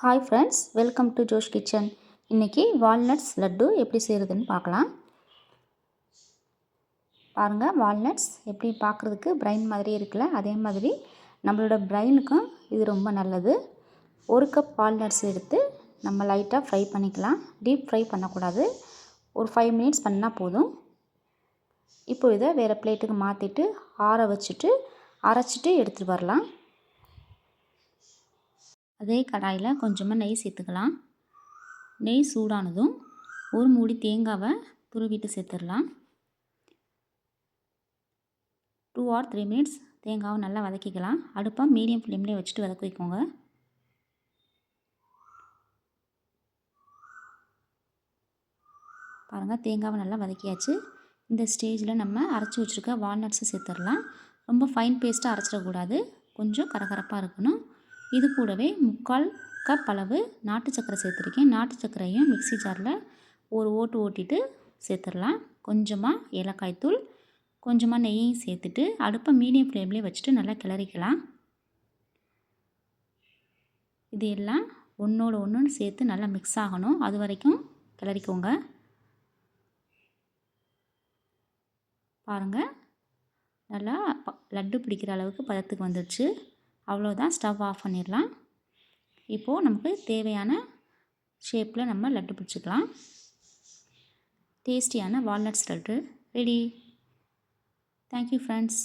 Hi friends, welcome to Josh kitchen. இன்றைக்கி walnuts laddu எப்படி செய்கிறதுன்னு பார்க்கலாம். பாருங்கள், வால்நட்ஸ் எப்படி பார்க்குறதுக்கு பிரைன் மாதிரி இருக்குல்ல, அதே மாதிரி நம்மளோட பிரைனுக்கும் இது ரொம்ப நல்லது. 1 கப் வால்நட்ஸ் எடுத்து நம்ம லைட்டாக ஃப்ரை பண்ணிக்கலாம். டீப் ஃப்ரை பண்ணக்கூடாது, ஒரு 5 மினிட்ஸ் பண்ணால் போதும். இப்போ இதை வேறு பிளேட்டுக்கு மாற்றிட்டு ஆற வச்சுட்டு அரைச்சிட்டு எடுத்துகிட்டு வரலாம். அதே கடாயில் கொஞ்சமாக நெய் சேர்த்துக்கலாம். நெய் சூடானதும் ஒரு மூடி தேங்காவை துருவிட்டு சேர்த்துடலாம். 2 or 3 மினிட்ஸ் தேங்காவை நல்லா வதக்கிக்கலாம். அடுப்பை மீடியம் ஃப்ளேம்லேயே வச்சுட்டு வதக்கிக்கோங்க. பாருங்கள், தேங்காவை நல்லா வதக்கியாச்சு. இந்த ஸ்டேஜில் நம்ம அரைச்சி வச்சுருக்க வால்நட்ஸை சேர்த்துடலாம். ரொம்ப ஃபைன் பேஸ்ட்டாக அரைச்சிடக்கூடாது, கொஞ்சம் கரகரப்பாக இருக்கணும். இது கூடவே 3/4 கப் அளவு நாட்டு சர்க்கரை சேர்த்துருக்கேன். நாட்டு சர்க்கரையும் மிக்ஸி ஜாரில் ஒரு ஓட்டு ஓட்டிட்டு சேர்த்துடலாம். கொஞ்சமாக ஏலக்காய் தூள், கொஞ்சமாக நெய்யையும் சேர்த்துட்டு அடுப்பை மீடியம் ஃப்ளேம்லேயே வச்சுட்டு நல்லா கிளறிக்கலாம். இது எல்லாம் ஒன்றோடு ஒன்று சேர்த்து நல்லா மிக்ஸ் ஆகணும், அது வரைக்கும் கிளறிக்கோங்க. பாருங்கள், நல்லா லட்டு பிடிக்கிற அளவுக்கு பதத்துக்கு வந்துடுச்சு. அவ்வளோதான், ஸ்டவ் ஆஃப் பண்ணிடலாம். இப்போது நமக்கு தேவையான ஷேப்பில் நம்ம லட்டு பிடிச்சிக்கலாம். டேஸ்டியான walnuts laddu ready. Thank you friends.